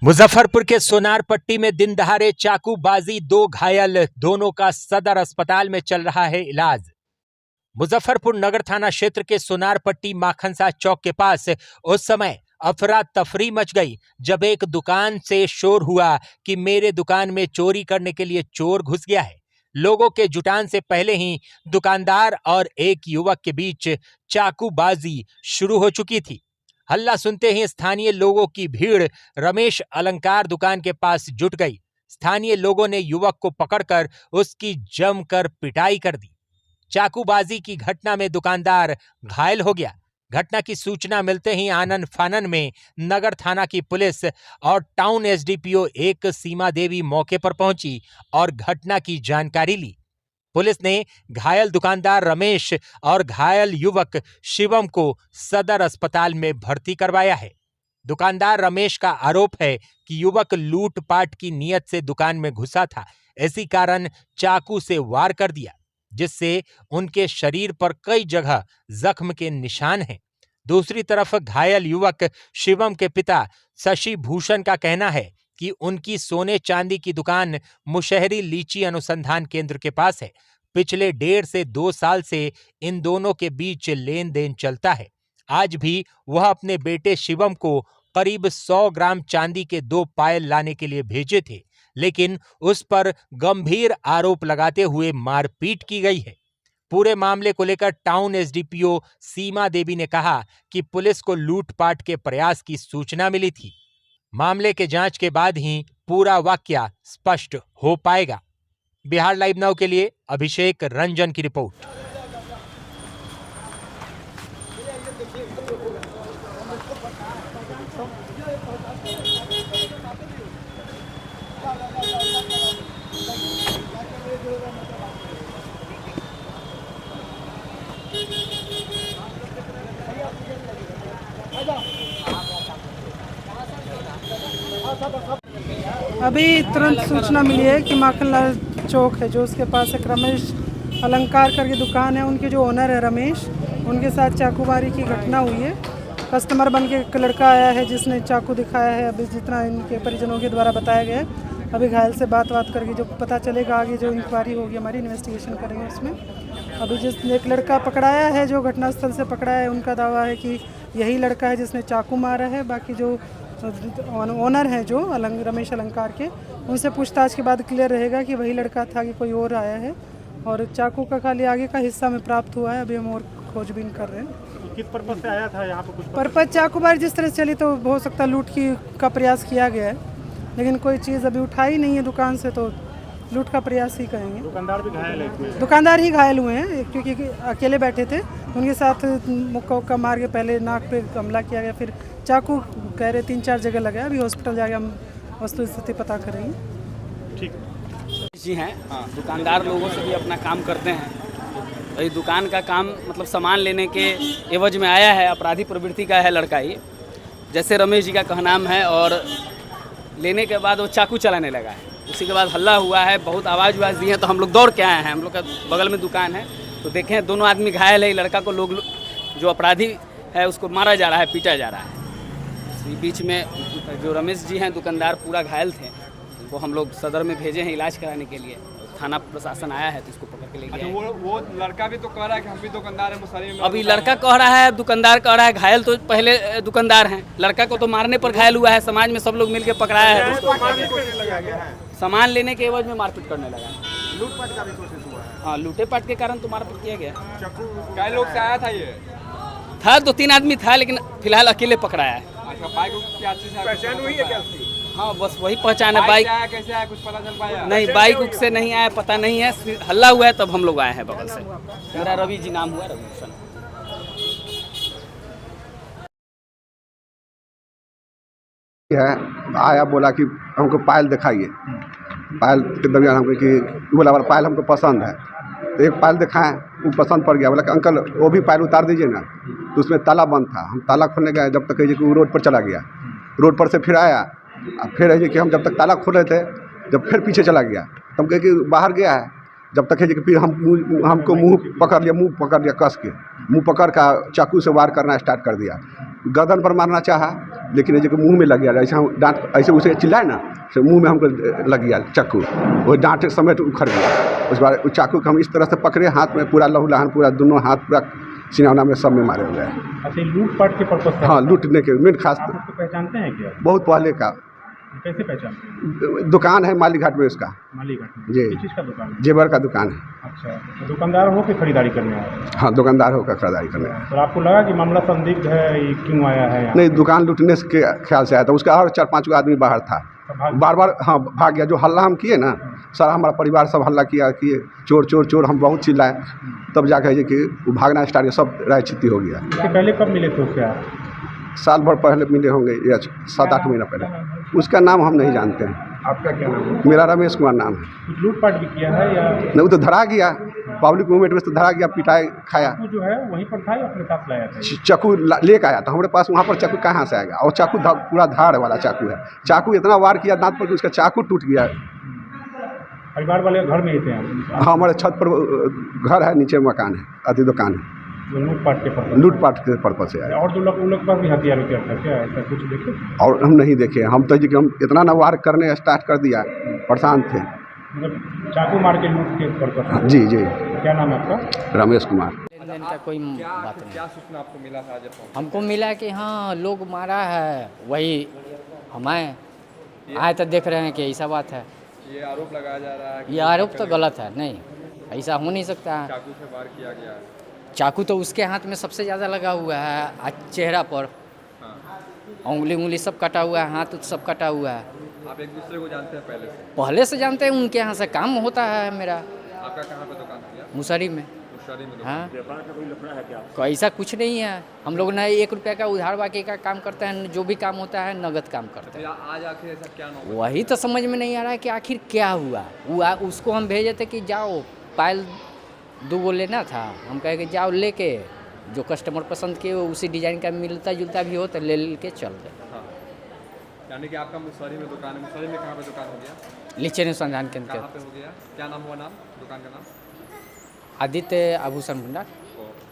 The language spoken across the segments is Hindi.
मुजफ्फरपुर के सोनार पट्टी में दिन दहाड़े चाकूबाजी, 2 घायल, दोनों का सदर अस्पताल में चल रहा है इलाज। मुजफ्फरपुर नगर थाना क्षेत्र के सोनार पट्टी माखनसा चौक के पास उस समय अफरा तफरी मच गई जब एक दुकान से शोर हुआ कि मेरे दुकान में चोरी करने के लिए चोर घुस गया है। लोगों के जुटान से पहले ही दुकानदार और एक युवक के बीच चाकूबाजी शुरू हो चुकी थी। हल्ला सुनते ही स्थानीय लोगों की भीड़ रमेश अलंकार दुकान के पास जुट गई। स्थानीय लोगों ने युवक को पकड़कर उसकी जमकर पिटाई कर दी। चाकूबाजी की घटना में दुकानदार घायल हो गया। घटना की सूचना मिलते ही आनन फानन में नगर थाना की पुलिस और टाउन एसडीपीओ एक सीमा देवी मौके पर पहुंची और घटना की जानकारी ली। पुलिस ने घायल दुकानदार रमेश और घायल युवक शिवम को सदर अस्पताल में भर्ती करवाया है। दुकानदार रमेश का आरोप है कि युवक लूटपाट की नीयत से दुकान में घुसा था, इसी कारण चाकू से वार कर दिया, जिससे उनके शरीर पर कई जगह जख्म के निशान हैं। दूसरी तरफ घायल युवक शिवम के पिता शशि भूषण का कहना है कि उनकी सोने चांदी की दुकान मुशहरी लीची अनुसंधान केंद्र के पास है। पिछले 1.5 से 2 साल से इन दोनों के बीच लेन देन चलता है। आज भी वह अपने बेटे शिवम को करीब 100 ग्राम चांदी के 2 पायल लाने के लिए भेजे थे, लेकिन उस पर गंभीर आरोप लगाते हुए मारपीट की गई है। पूरे मामले को लेकर टाउन एसडीपीओ सीमा देवी ने कहा कि पुलिस को लूटपाट के प्रयास की सूचना मिली थी। मामले के जांच के बाद ही पूरा वाकया स्पष्ट हो पाएगा। बिहार लाइव नाउ के लिए अभिषेक रंजन की रिपोर्ट। अभी तुरंत सूचना मिली है कि माखनलाल चौक है जो उसके पास एक रमेश अलंकार करके दुकान है, उनके जो ओनर है रमेश, उनके साथ चाकूबारी की घटना हुई है। कस्टमर बन के एक लड़का आया है जिसने चाकू दिखाया है। अभी जितना इनके परिजनों के द्वारा बताया गया है, अभी घायल से बात करके जो पता चलेगा आगे जो इंक्वायरी होगी हमारी, इन्वेस्टिगेशन करेंगे उसमें। अभी जिस एक लड़का पकड़ाया है जो घटनास्थल से पकड़ा है, उनका दावा है कि यही लड़का है जिसने चाकू मारा है। बाकी जो ओनर हैं जो रमेश अलंकार के, उनसे पूछताछ के बाद क्लियर रहेगा कि वही लड़का था कि कोई और आया है। और चाकू का खाली आगे का हिस्सा में प्राप्त हुआ है, अभी हम और खोजबीन कर रहे हैं। किस पर्पज से आया था यहाँ पे? कुछ पर्पज चाकूबारी जिस तरह से चली तो हो सकता है लूट का प्रयास किया गया है, लेकिन कोई चीज़ अभी उठाई नहीं है दुकान से, तो लूट का प्रयास ही कहेंगे। दुकानदार भी घायल है? दुकानदार ही घायल हुए हैं क्योंकि अकेले बैठे थे, उनके साथ मुक्का मार के पहले नाक पे हमला किया गया, फिर चाकू कह रहे 3-4 जगह लगा। अभी हॉस्पिटल जाके हम वस्तु स्थिति पता करेंगे। ठीक जी हैं। हाँ, दुकानदार लोगों से भी अपना काम करते हैं। ये दुकान का काम मतलब सामान लेने के एवज में आया है, अपराधी प्रवृत्ति का है लड़का ही, जैसे रमेश जी का कहनाम है। और लेने के बाद वो चाकू चलाने लगा है। उसी के बाद हल्ला हुआ है, बहुत आवाज़ दी है, तो हम लोग दौड़ के आए हैं। हम लोग का बगल में दुकान है, तो देखें दोनों आदमी घायल है। लड़का को लोग जो अपराधी है उसको मारा जा रहा है, पीटा जा रहा है। इसी बीच में जो रमेश जी हैं दुकानदार पूरा घायल थे, उनको हम लोग सदर में भेजे हैं इलाज कराने के लिए। थाना प्रशासन आया है तो इसको पकड़ के ले गया। वो लड़का भी तो कह रहा है कि हम भी दुकानदार हैं मुसहरी में। अभी लड़का कह रहा है, दुकानदार कह रहा है, घायल तो पहले दुकानदार हैं। लड़का को तो मारने पर घायल हुआ है, समाज में सब लोग मिलकर पकड़ाया है। सामान लेने के एवज में मारपीट करने लगा है। लूटपाट का भी कोशिश हुआ है। हाँ, लूटे पाट के कारण तो मारपीट किया गया। कई लोग से आया था? ये था 2-3 आदमी था, लेकिन फिलहाल अकेले पकड़ाया है। अच्छा, बाइक क्या चीज है? पहचान हुई है क्या? हाँ, बस वही पहचान है। बाइक कैसे आया कुछ पता चल पाया? नहीं, बाइक उक से नहीं आया, पता नहीं है। हल्ला हुआ है तब हम लोग आए हैं बगल से। मेरा रवि जी नाम हुआ, रवि आया, बोला कि हमको पायल दिखाइए। पायल के दरमियान हमको कि बोला पायल हमको पसंद है, तो एक पायल दिखाएं, वो पसंद पड़ गया। बोला कि अंकल वो भी पायल उतार दीजिए ना। तो उसमें ताला बंद था। हम ताला खोलने गए, जब तक कि वो रोड पर चला गया। रोड पर से फिर आया, फिर है कि हम जब तक ताला खोल रहे थे, जब फिर पीछे चला गया, तो हम कहे कि बाहर गया है। जब तक है कि फिर हमको मुंह पकड़ लिया कस के, मुंह पकड़ का चाकू से वार करना स्टार्ट कर दिया। गर्दन पर मारना चाहा, लेकिन ये मुंह में लग गया। ऐसे हम डांट ऐसे उसे चिल्लाए ना, तो मुंह में हमको लग गया चाकू, वो डांट समेत उखड़ गया। उस बार चाकू को हम इस तरह से पकड़े, हाथ में पूरा लहू लहान, पूरा दोनों हाथ पूरा सीना में सब में मारे हुए हैं। अच्छा, लूटपाट के पर्पज से? हाँ, लूटने के मेन खास। आप उसको पहचानते हैं क्या? बहुत पहले का कैसे पहचानते हैं? दुकान है माली घाट में उसका। माली घाट में? जी। किस चीज़ का दुकान है? जेवर का दुकान है। अच्छा, तो दुकानदार हो के खरीदारी करने आए? हाँ, दुकानदार होकर खरीदारी करने आए। तो आपको लगा कि मामला संदिग्ध है, ये क्यों आया है यहाँ? नहीं, दुकान लूटने के ख्याल से आया था। उसका और 4-5 आदमी बाहर था, बार बार हाँ भाग गया। जो हल्ला हम किए ना, सारा हमारा परिवार सब हल्ला किया कि चोर चोर चोर, हम बहुत चिल्लाए, तब जाकर ये कि वो भागना स्टार्ट, सब रायचित्ती हो गया। इससे पहले कब मिले थे उससे आप? साल भर पहले मिले होंगे या 7-8 महीना पहले। उसका नाम हम नहीं जानते हैं। आपका क्या नाम है? मेरा रमेश कुमार नाम है। कुछ लूटपाट भी किया है या? नहीं, वो तो धरा गया, पब्लिक मूवमेंट में तो धरा गया, पिटाई खाया। वो जो है वहीं पर था या अपने साथ लाया था? चाकू लेकर आया था हमारे पास। वहाँ पर चाकू कहाँ से आएगा? और चाकू पूरा धार वाला चाकू है। चाकू इतना वार किया दांत पर कि उसका चाकू टूट गया। परिवार वाले घर में ही थे आप? हाँ, हमारे छत पर घर है, नीचे मकान है, आधी दुकान है। लूटपाट के पर्पज? लूटपाट के पर्पज से आया। और उन लोग के पास भी हथियार था क्या? ऐसा कुछ देखे? और हम नहीं देखे, हम तो जी कि हम इतना ना वार करने स्टार्ट कर दिया, परेशान थे। मतलब चाकू मार के लूट के पर्पज? जी जी। क्या नाम है आपका? रमेश कुमार। लेन का कोई बात नहीं। क्या सूचना आपको मिला था जब पहुंचे? हमको मिला कि हाँ लोग मारा है, वही हम आए तो देख रहे हैं कि ऐसा बात है। ये आरोप लगाया जा रहा है कि ये आरोप तो गलत है, नहीं ऐसा हो नहीं सकता है। चाकू से वार किया गया है। चाकू तो उसके हाथ में सबसे ज़्यादा लगा हुआ है, चेहरा पर उंगली सब कटा हुआ है, हाथ सब कटा हुआ है। आप एक दूसरे को जानते हैं पहले से? पहले से जानते हैं, उनके यहाँ से काम होता है मेरा। आपका कहाँ पे दुकान है? मुसहरी में। मुसहरी में? हाँ, कोई ऐसा कुछ नहीं है। हम लोग ना 1 रुपये का उधार बाकी का काम करते हैं, जो भी काम होता है नगद काम करते हैं। आज आखिर ऐसा क्या ना? वही तो समझ में नहीं आ रहा है कि आखिर क्या हुआ। उसको हम भेजे थे कि जाओ पायल 2 गो लेना था, हम कहे कि जाओ लेके, जो कस्टमर पसंद किए उसी डिज़ाइन का मिलता जुलता भी हो तो ले के चल गए। हाँ, यानी कि आपका मुसहरी में दुकान है। मुसहरी में कहाँ पे दुकान हो गया? लीचे अनुसंधान केंद्र कहाँ पे हो गया? क्या नाम हुआ? नाम दुकान का नाम? आदित्य आभूषण भंडार।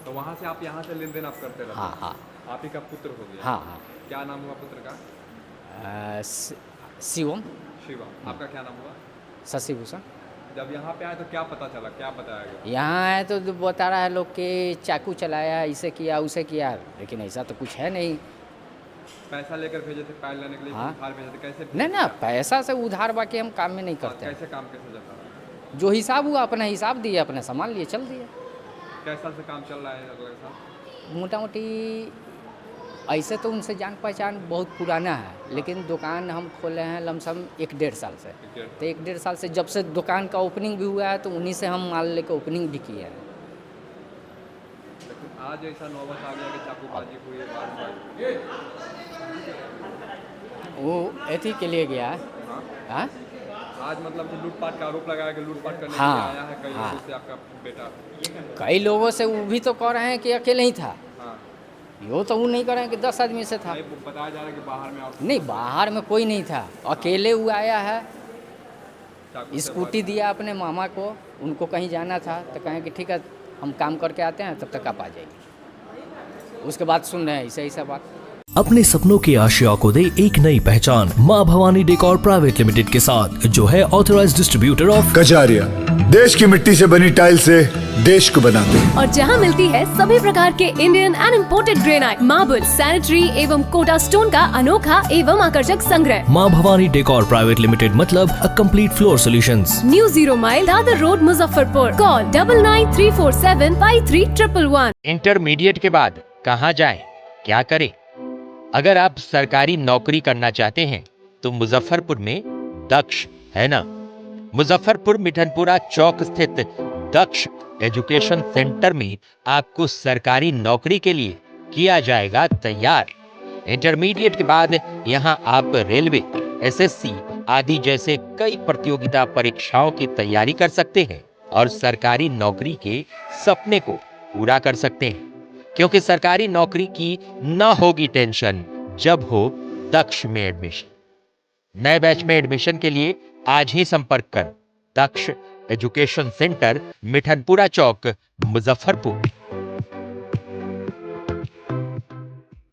तो वहाँ से आप यहाँ से लेन देन आप करते रहते? हाँ हाँ आप ही का पुत्र हो गया? हाँ हाँ। क्या नाम हुआ पुत्र का? शिवम। शिवा। आपका क्या नाम हुआ? शशि भूषण। जब यहाँ पे आए तो क्या पता चला, क्या बताया गया? यहाँ आए तो बता रहा है लोग कि चाकू चलाया, इसे किया उसे किया, लेकिन ऐसा तो कुछ है नहीं। पैसा लेकर भेजे थे पायल लेने के लिए? हाँ। उधार भेजे थे? कैसे? नहीं ना, पैसा से उधार बाकी हम काम में नहीं करते हैं। कैसे काम कैसे जाता है? जो हिसाब हुआ अपना हिसाब दिए, अपने सामान लिए चल दिए। कैसा से काम चल रहा है अगले साल? मोटा मोटी ऐसे तो उनसे जान पहचान बहुत पुराना है, लेकिन दुकान हम खोले हैं लमसम 1-1.5 साल से। तो 1-1.5 साल से जब से दुकान का ओपनिंग भी हुआ है तो उन्हीं से हम माल लेकर ओपनिंग भी किए हैं। लेकिन आज ऐसा नौबत आ गया कि चाकूबाजी हुई है? वो एथी के लिए गया है। हाँ? आज मतलब कि लूटपाट का आरोप लगाया कि लूटपाट करने हाँ, के लिए आया है कई हाँ। लोगों से आपका बेटा? कई लोगों से वो भी तो कह रहे हैं कि अकेले ही था। हाँ। यो तो वो नहीं कर रहे हैं कि 10 आदमी से था। नहीं, बताया जा रहा है कि बाहर में और नहीं, बाहर में कोई नहीं था, अकेले वो आया है। चाकू से स्कूटी दिया अपने मामा को, उनको कहीं जाना था तो कहें कि ठीक है हम काम करके आते हैं, तब तक आप आ जाएंगे। उसके बाद सुन रहे हैं ऐसा बात। अपने सपनों की आशिया को दे एक नई पहचान माँ भवानी डेकोर प्राइवेट लिमिटेड के साथ, जो है ऑथराइज्ड डिस्ट्रीब्यूटर ऑफ कजारिया। देश की मिट्टी से बनी टाइल से देश को बनाते हैं। और जहां मिलती है सभी प्रकार के Indian and imported granite, marble, sanitary एवं कोटा स्टोन का अनोखा एवं आकर्षक संग्रह। माँ भवानी डेकोर प्राइवेट लिमिटेड मतलब a complete floor solutions. New 0 mile Dadar road, Muzaffarpur. Call 9934753111। Intermediate के बाद कहाँ जाएं, क्या करें? अगर आप सरकारी नौकरी करना चाहते हैं तो मुजफ्फरपुर में दक्ष है ना। मुजफ्फरपुर मिठनपुरा चौक स्थित दक्ष एजुकेशन सेंटर में आपको सरकारी नौकरी के लिए किया जाएगा तैयार। इंटरमीडिएट के बाद यहां आप रेलवे, एसएससी आदि जैसे कई प्रतियोगिता परीक्षाओं की तैयारी कर सकते हैं और सरकारी नौकरी के सपने को पूरा कर सकते हैं, क्योंकि सरकारी नौकरी की न होगी टेंशन जब हो दक्ष में एडमिशन। नए बैच में एडमिशन के लिए आज ही संपर्क कर दक्ष एजुकेशन सेंटर, मिठनपुरा चौक, मुजफ्फरपुर।